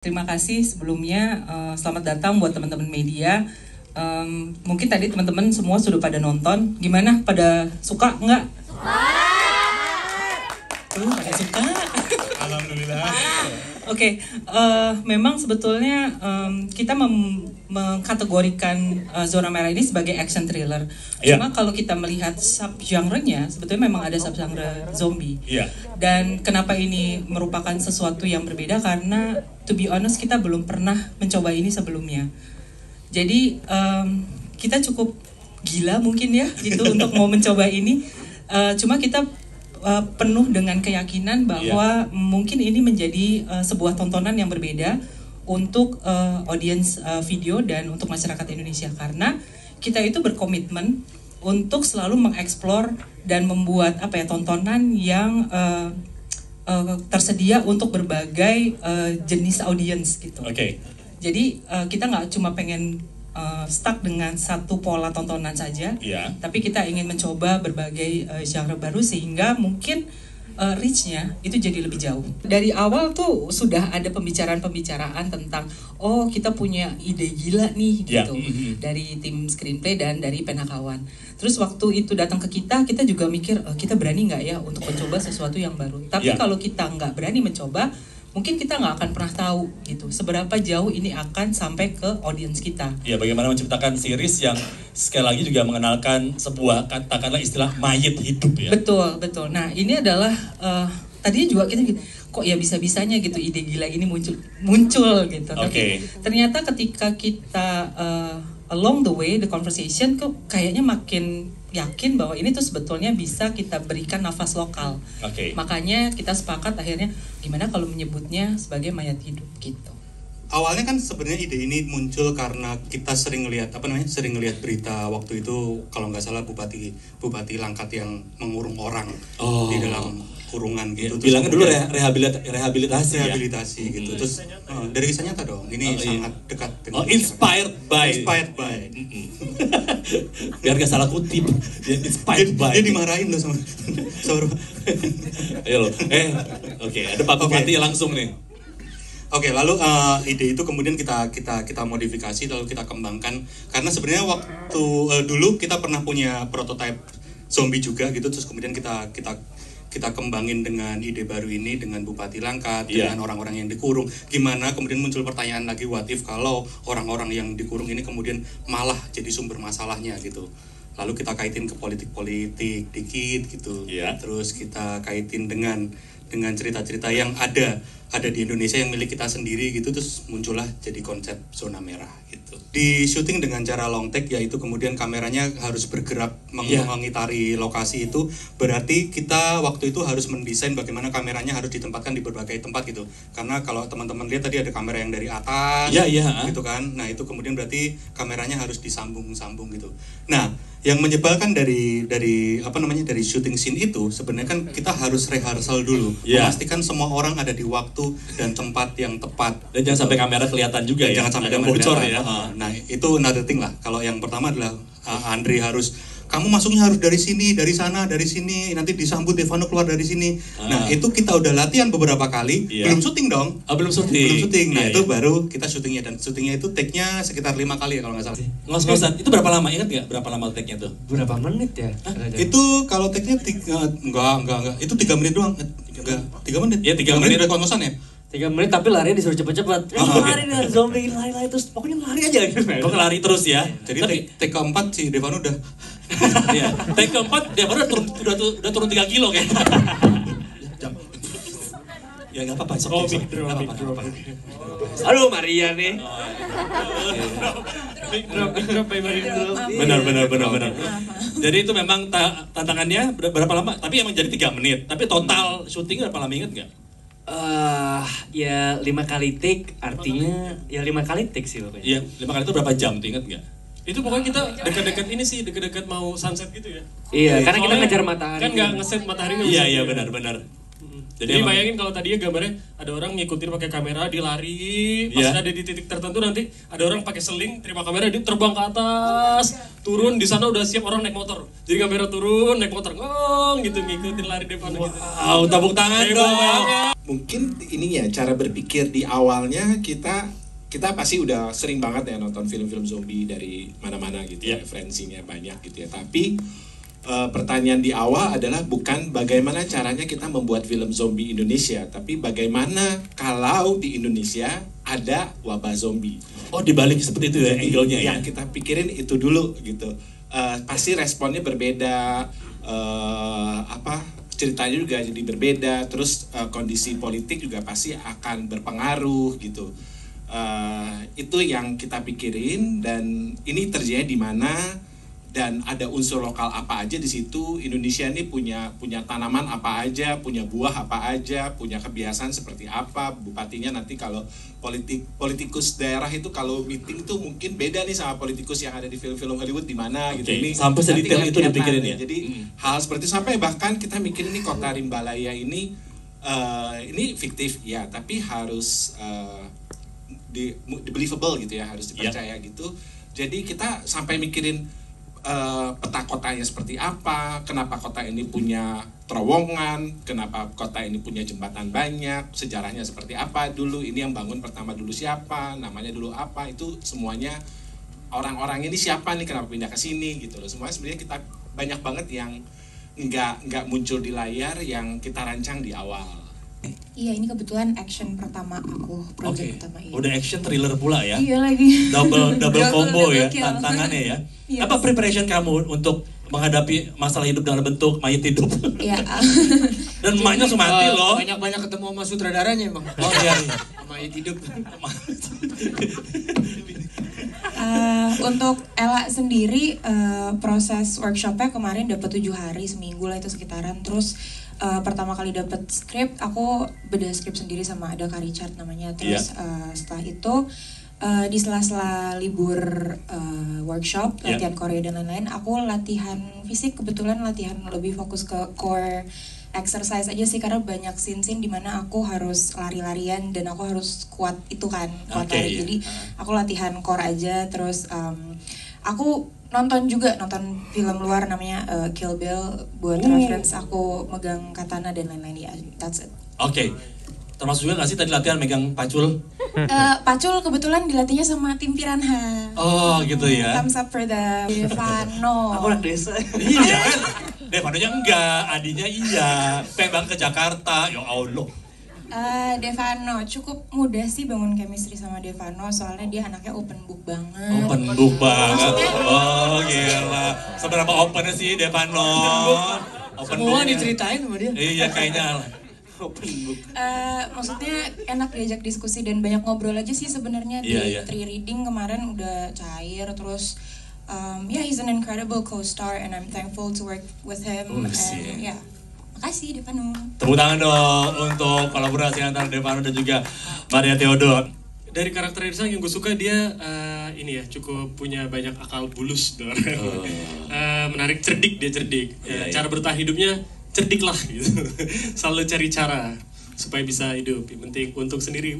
Terima kasih sebelumnya, selamat datang buat teman-teman media. Mungkin tadi teman-teman semua sudah pada nonton, gimana? Pada suka nggak? Pada suka. Alhamdulillah. Oke, memang sebetulnya kita mengkategorikan Zona Merah ini sebagai action thriller. Cuma kalau kita melihat sub-genre-nya, sebetulnya memang ada sub-genre zombie. Dan kenapa ini merupakan sesuatu yang berbeda? Karena to be honest, kita belum pernah mencoba ini sebelumnya. Jadi kita cukup gila mungkin ya gitu untuk mau mencoba ini. Cuma kita penuh dengan keyakinan bahwa mungkin ini menjadi sebuah tontonan yang berbeda untuk audiens video dan untuk masyarakat Indonesia, karena kita itu berkomitmen untuk selalu mengeksplor dan membuat tontonan yang tersedia untuk berbagai jenis audiens gitu. Jadi kita nggak cuma pengen stuck dengan satu pola tontonan saja, tapi kita ingin mencoba berbagai genre baru sehingga mungkin reach-nya itu jadi lebih jauh. Dari awal tuh sudah ada pembicaraan tentang kita punya ide gila nih gitu dari tim screenplay dan dari Penakawan. Terus waktu itu datang ke kita juga mikir kita berani nggak ya untuk mencoba sesuatu yang baru. Tapi kalau kita nggak berani mencoba, mungkin kita nggak akan pernah tahu gitu seberapa jauh ini akan sampai ke audiens kita. Bagaimana menciptakan series yang sekali lagi juga mengenalkan sebuah katakanlah istilah mayat hidup ya. Betul. Nah ini adalah tadinya juga kita kok ya bisa-bisanya gitu ide gila ini muncul gitu. Tapi ternyata ketika kita along the way the conversation kok kayaknya makin yakin bahwa ini tuh sebetulnya bisa kita berikan nafas lokal. Makanya kita sepakat akhirnya gimana kalau menyebutnya sebagai mayat hidup gitu. Awalnya kan sebenarnya ide ini muncul karena kita sering ngelihat berita waktu itu, kalau nggak salah Bupati Langkat yang mengurung orang di dalam kurungan gitu. Bilangnya dulu rehabilitasi gitu. Terus dari kisah nyata dong. Ini sangat dekat dengan inspired by. Biar gak salah kutip. Inspired by. Dia dimarahin loh sama Ayo loh. Ada Pak Bupati langsung nih. Lalu ide itu kemudian kita modifikasi, lalu kita kembangkan karena sebenarnya waktu dulu kita pernah punya prototipe zombie juga gitu, terus kemudian kita kembangin dengan ide baru ini dengan Bupati Langkat, dengan orang-orang yang dikurung. Gimana kemudian muncul pertanyaan lagi, what if kalau orang-orang yang dikurung ini kemudian malah jadi sumber masalahnya gitu. Lalu kita kaitin ke politik-politik dikit gitu. Terus kita kaitin dengan cerita-cerita yang ada di Indonesia yang milik kita sendiri gitu, terus muncullah jadi konsep Zona Merah gitu. Di syuting dengan cara long take, yaitu kemudian kameranya harus bergerak mengitari lokasi itu, berarti kita waktu itu harus mendesain bagaimana kameranya harus ditempatkan di berbagai tempat gitu. Karena kalau teman-teman lihat tadi ada kamera yang dari atas gitu kan. Nah, itu kemudian berarti kameranya harus disambung-sambung gitu. Nah, yang menyebalkan dari shooting scene itu sebenarnya kan kita harus rehearsal dulu, memastikan semua orang ada di waktu dan tempat yang tepat. Dan jangan sampai kamera kelihatan juga ya. Jangan sampai kamera bocor ya. Nah, itu another thing lah. Kalau yang pertama adalah Andri harus, kamu masuknya harus dari sini, dari sana, dari sini, nanti disambut Devano keluar dari sini. Nah, itu kita udah latihan beberapa kali, belum syuting dong. Belum syuting. Nah, itu baru kita syutingnya, dan syutingnya itu take-nya sekitar 5 kali ya kalau nggak salah. Ngos-ngosan, itu berapa lama, ingat nggak berapa lama take-nya tuh? Berapa menit ya? Itu kalau take-nya enggak, itu 3 menit doang. 3 menit. Iya, 3 menit udah kos-kosan ya? 3 menit tapi larinya disuruh cepet-cepet. Lari nih zombie, lari terus pokoknya lari aja gitu. Lari terus ya. Jadi take keempat si Devano udah take keempat Devano udah turun 3 kilo kayak. Ya nggak apa-apa. Aduh Maria nih. Benar. Jadi itu memang tantangannya berapa lama? Tapi emang jadi 3 menit. Tapi total syuting berapa lama, ingat nggak? Ya 5 kali take, artinya ya 5 kali take sih pokoknya. Iya, 5 kali itu berapa jam tuh, ingat nggak? Itu pokoknya kita dekat-dekat ini sih, dekat-dekat mau sunset gitu ya. Iya, karena kita ngejar matahari. Kan nggak ngeset matahari. Iya, benar. Jadi bayangin kalau tadinya gambarnya ada orang ngikutin pakai kamera, dia lari, pas ada di titik tertentu nanti ada orang pakai seling, terima kamera, dia terbang ke atas, turun di sana udah siap orang naik motor. Jadi kamera turun, naik motor, ngong gitu ngikutin lari depan gitu. Wow, tepuk tangan dong. Mungkin ininya cara berpikir di awalnya kita pasti udah sering banget ya nonton film-film zombie dari mana-mana gitu ya, referensinya banyak gitu ya. Tapi pertanyaan di awal adalah bukan bagaimana caranya kita membuat film zombie Indonesia, tapi bagaimana kalau di Indonesia ada wabah zombie. Oh, dibalik seperti itu ya angle-nya ya. Yang kita pikirin itu dulu gitu. Pasti responnya berbeda, ceritanya juga jadi berbeda, terus kondisi politik juga pasti akan berpengaruh gitu. Itu yang kita pikirin, dan ini terjadi di mana dan ada unsur lokal apa aja di situ. Indonesia ini punya tanaman apa aja, punya buah apa aja, punya kebiasaan seperti apa. Bupatinya nanti kalau politikus daerah itu kalau meeting tuh mungkin beda nih sama politikus yang ada di film-film Hollywood di mana gitu. Ini sampai sedetail itu dipikirin ya. Jadi hal seperti sampai bahkan kita mikirin nih kota Rimbalaya ini fiktif ya, tapi harus believable gitu ya, harus dipercaya gitu. Jadi kita sampai mikirin peta kotanya seperti apa, kenapa kota ini punya terowongan, kenapa kota ini punya jembatan banyak, sejarahnya seperti apa dulu, ini yang bangun pertama dulu siapa, namanya dulu apa, itu semuanya orang-orang ini siapa nih, kenapa pindah ke sini gitu loh. Semuanya sebenarnya kita banyak banget yang nggak muncul di layar yang kita rancang di awal. Iya, ini kebetulan action pertama aku, project pertama ini. Udah action thriller pula ya. Iya lagi. Double combo ya tantangannya ya. Yes. Apa preparation kamu untuk menghadapi masalah hidup dalam bentuk mayat hidup? Iya. Dan emaknya langsung mati loh. Banyak-banyak ketemu sama sutradaranya emang. Oh iya. Mayat hidup. Untuk Ella sendiri, proses workshopnya kemarin dapat 7 hari, seminggu lah itu sekitaran. Terus pertama kali dapat skrip, aku bedah skrip sendiri sama ada Kak Richard namanya. Terus setelah itu di sela-sela libur workshop, latihan Korea dan lain-lain, aku latihan fisik, kebetulan latihan lebih fokus ke core exercise aja sih, karena banyak scene-scene dimana aku harus lari-larian dan aku harus kuat itu kan, kuat lari. Jadi aku latihan core aja. Terus aku nonton film luar namanya Kill Bill buat reference aku megang katana dan lain-lain ya. That's it. Oke. Termasuk juga nggak sih tadi latihan megang pacul? Pacul kebetulan dilatihnya sama tim Piranha. Oh gitu ya. Thumbs up for the Devano. Aku anak desa. Iya kan? Devanonya enggak, adinya iya. Pengen ke Jakarta, ya Allah. Devano cukup mudah sih bangun chemistry sama Devano, soalnya dia anaknya open book banget. Open book banget. Oh gila. Seberapa open sih Devano? Semua diceritain sama dia. Iya kayaknya. Open book. Maksudnya enak diajak diskusi dan banyak ngobrol aja sih sebenarnya. Di 3 reading kemarin udah cair. Terus he's an incredible co-star and I'm thankful to work with him. And makasih Devano. Tepuk tangan dong untuk kolaborasi antara Devano dan juga Maria Theodore. Dari karakter Irsa yang gue suka, dia cukup punya banyak akal bulus. Menarik, cerdik. Cara bertahan hidupnya cerdik lah gitu. Selalu cari cara supaya bisa hidup. Yang penting untuk sendiri.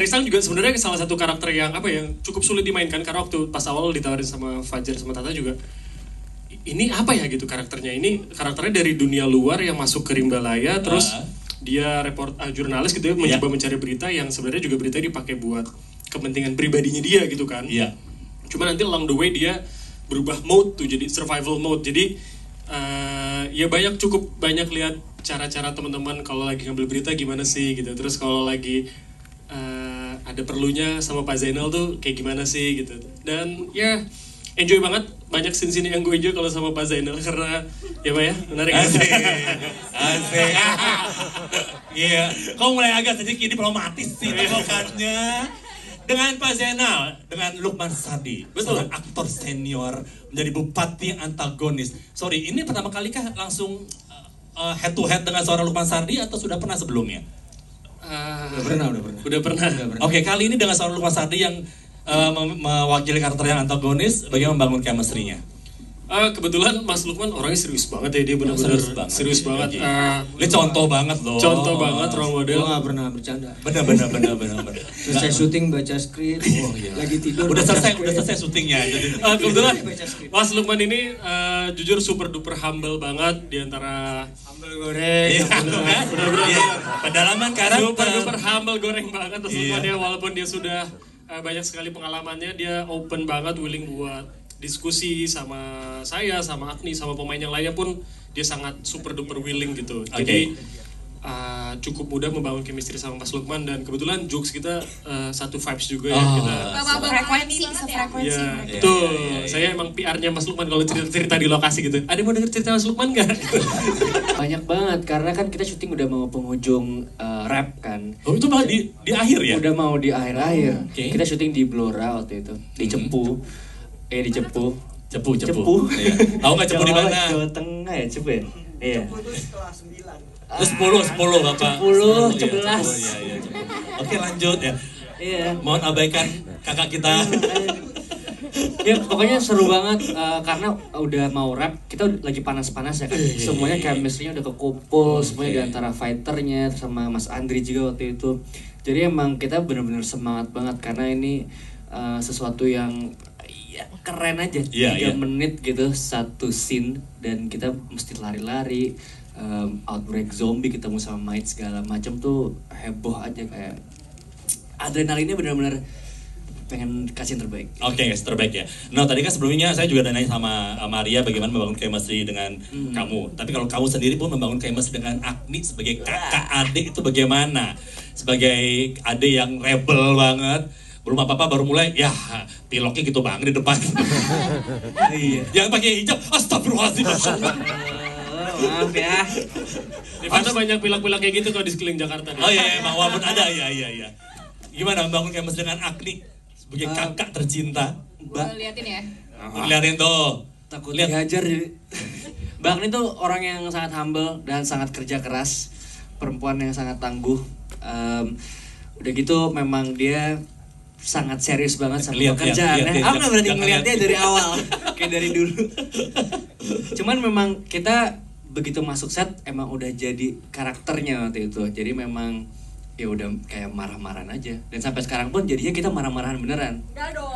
Risang juga sebenarnya salah satu karakter yang cukup sulit dimainkan, karena waktu pas awal ditawarin sama Fajar sama Tata juga, ini apa ya gitu karakternya. Ini karakternya dari dunia luar yang masuk ke Rimbalaya, terus dia jurnalis gitu ya, mencoba mencari berita yang sebenarnya juga berita dipakai buat kepentingan pribadinya dia gitu kan. Cuma nanti along the way dia berubah mode tuh jadi survival mode. Jadi cukup banyak lihat cara-cara teman-teman kalau lagi ngambil berita gimana sih gitu. Terus kalau lagi ada perlunya sama Pak Zainal tuh kayak gimana sih gitu. Dan enjoy banget, banyak scene-scene yang gue enjoy kalau sama Pak Zainal, karena menarik. Asik. Iya, kau mulai agak sedikit diplomatis sih temukannya. Dengan Pak Zainal, dengan Lukman Sardi, seorang aktor senior menjadi bupati antagonis. Sorry, ini pertama kali kah langsung head to head dengan seorang Lukman Sardi atau sudah pernah sebelumnya? Udah pernah. Oke, kali ini dengan seorang Lukman Sardi yang mewakili karakter yang antagonis, bagaimana membangun chemistry-nya? Kebetulan Mas Lukman orangnya serius banget ya, dia benar-benar serius banget. Dia contoh banget loh. Contoh banget role model. Gue gak pernah bercanda. Benar. Terus saya syuting baca skrip, lagi tidur. Udah selesai syutingnya. Kebetulan Mas Lukman ini jujur super duper humble banget di antara Sambal goreng. Pendalaman karakter. Super duper humble goreng banget Mas Lukman ya, walaupun dia sudah banyak sekali pengalamannya, dia open banget, willing buat diskusi sama saya, sama Agni, sama pemain yang lainnya pun dia sangat super duper willing gitu. Jadi cukup mudah membangun chemistry sama Mas Lukman, dan kebetulan jokes kita satu vibes juga ya. Kita sefrekuensi. Ya, betul. Saya emang PR-nya Mas Lukman kalau cerita di lokasi gitu. Ada mau denger cerita Mas Lukman nggak? Banyak banget, karena kan kita syuting udah mau penghujung rap kan. Oh itu malah di akhir ya? Udah mau di akhir-akhir. Kita syuting di Blora waktu itu, di Cepu. Di Cepu. Cepu. Tahu nggak Cepu di mana? Jawa Tengah ya, Cepu ya? Iya. Cepu itu setelah 9. 10 Bapak. 10, 11. Iya. Oke lanjut ya. Iya. Mohon abaikan kakak kita. Ya pokoknya seru banget karena udah mau rap, kita lagi panas-panas ya kan. Semuanya chemistry-nya udah kekumpul, semuanya di antara fighternya sama Mas Andri juga waktu itu. Jadi emang kita benar-benar semangat banget karena ini sesuatu yang keren aja. 3 menit gitu satu scene, dan kita mesti lari-lari, outbreak zombie, ketemu sama Might segala macam tuh heboh aja, kayak adrenalinnya benar-benar pengen kasih yang terbaik. Oke, terbaik ya. Nah tadi kan sebelumnya saya juga nanya sama Maria bagaimana membangun chemistry dengan kamu. Tapi kalau kamu sendiri pun membangun chemistry dengan Agni sebagai kakak adik itu bagaimana? Sebagai adik yang rebel banget, belum apa-apa baru mulai, ya piloknya gitu banget di depan. Iya. Yang pakai hijab, astagfirullahaladzim. Maaf ya. Di mana banyak pilak-pilak kayak gitu kalau di sekeliling Jakarta. Oh iya, walaupun ada, iya. Gimana membangun chemistry dengan Agni sebagai kakak tercinta? Mbak liatin ya. Liatin tuh. Takut dihajar jadi. Mbak Agni tuh orang yang sangat humble dan sangat kerja keras, perempuan yang sangat tangguh. Udah gitu memang dia sangat serius banget sama pekerjaannya. Aku nggak berani ngeliatnya dari awal, kayak dari dulu. Cuman memang kita begitu masuk set emang udah jadi karakternya waktu itu. Jadi memang ya udah kayak marah-marahan aja. Dan sampai sekarang pun jadinya kita marah-marahan beneran. Enggak dong.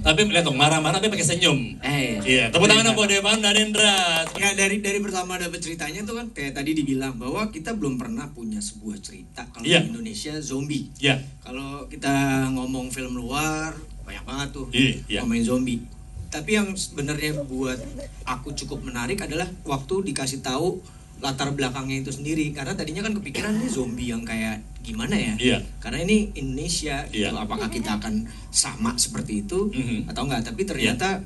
Tapi lihat dong, marah-marah tapi pakai senyum. Iya, tepuk tangan buat Devan dan Indra. Ya dari pertama dapat ceritanya tuh kan kayak tadi dibilang bahwa kita belum pernah punya sebuah cerita kalau di Indonesia zombie. Iya. Kalau kita ngomong film luar banyak banget tuh ngomongin zombie. Tapi yang sebenarnya buat aku cukup menarik adalah waktu dikasih tahu latar belakangnya itu sendiri, karena tadinya kan kepikiran nih zombie yang kayak gimana ya, karena ini Indonesia gitu, apakah kita akan sama seperti itu atau enggak, tapi ternyata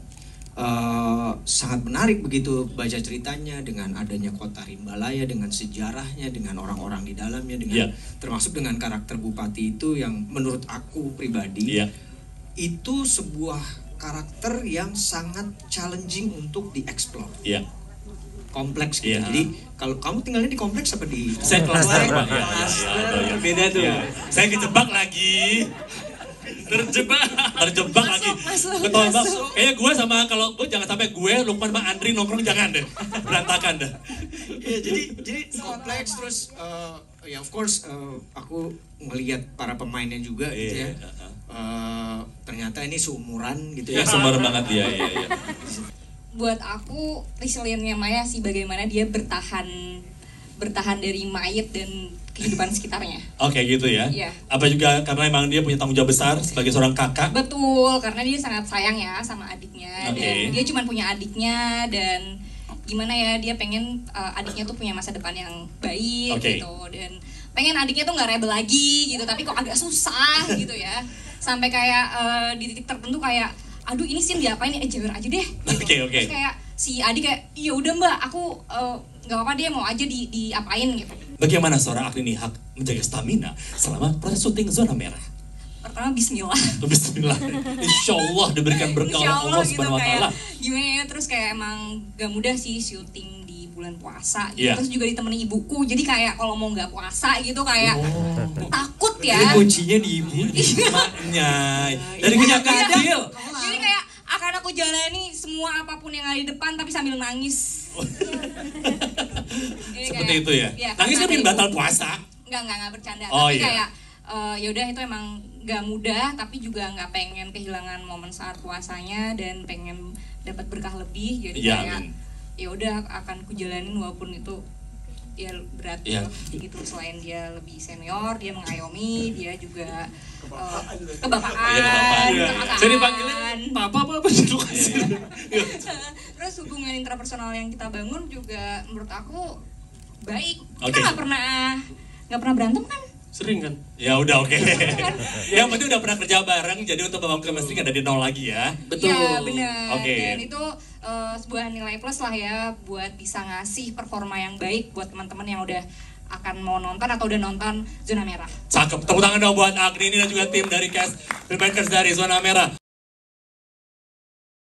sangat menarik begitu baca ceritanya dengan adanya kota Rimbalaya, dengan sejarahnya, dengan orang-orang di dalamnya, dengan termasuk dengan karakter bupati itu yang menurut aku pribadi itu sebuah karakter yang sangat challenging untuk dieksplor. Kompleks gitu. Jadi kalau kamu tinggalnya di kompleks apa di saya klaster Pak. Beda tuh. Saya kejebak lagi. Terjebak lagi. Betul Bang. Kayaknya gue sama kalau gue jangan sampai gue Lukman sama Andri nongkrong jangan deh. Berantakan deh. Iya, jadi kompleks terus ya of course aku ngelihat para pemainnya juga gitu ya. Ternyata ini seumuran gitu ya. Seumuran banget ya. Buat aku resiliennya Maya sih, bagaimana dia bertahan dari mayat dan kehidupan sekitarnya. Oke gitu ya. Iya. Apa juga karena emang dia punya tanggung jawab besar sebagai seorang kakak? Betul, karena dia sangat sayang ya sama adiknya. Dan dia cuma punya adiknya, dan gimana ya, dia pengen adiknya tuh punya masa depan yang baik gitu, dan pengen adiknya tuh nggak rebel lagi gitu, tapi kok agak susah gitu ya. Sampai kayak di titik tertentu kayak aduh ini scene diapain ya, jewer aja deh gitu. Terus kayak si adik kayak iya udah mbak, aku nggak apa-apa, dia mau aja diapain gitu. Bagaimana seorang Agni hak menjaga stamina selama proses syuting zona merah? Pertama bismillah. Bismillah. Insya Allah diberikan berkah oleh Allah Subhanahu Wa Taala. Gimana ya, terus kayak emang gak mudah sih syuting di bulan puasa gitu. Terus juga ditemani ibuku, jadi kayak kalau mau nggak puasa gitu kayak takut ya. Jadi kuncinya di ibu. Maknya dari kecil. Jadi kayak akan aku aku jalani semua apapun yang ada di depan tapi sambil nangis. Seperti itu ya? Nangis kan bikin batal puasa? Enggak bercanda. Oh, tapi iya. kayak ya udah itu emang gak mudah, tapi juga nggak pengen kehilangan momen saat puasanya dan pengen dapat berkah lebih. Jadi kayak ya udah akan kujalanin walaupun itu ya berat gitu. Selain dia lebih senior, dia mengayomi, dia juga kebapaan. Saya dipanggilnya apa sih lu kasih. Terus hubungan intrapersonal yang kita bangun juga menurut aku baik. Kita nggak pernah berantem kan? Sering kan? Ya udah oke. Yang penting udah pernah kerja bareng, jadi untuk membangun chemistry nggak dari nol lagi ya. Betul. Ya benar. Oke. Dan itu sebuah nilai plus lah ya buat bisa ngasih performa yang baik buat teman-teman yang udah akan mau nonton atau udah nonton Zona Merah. Cakep. Tepuk tangan dong buat Agni ini dan juga tim dari cast filmmakers dari Zona Merah.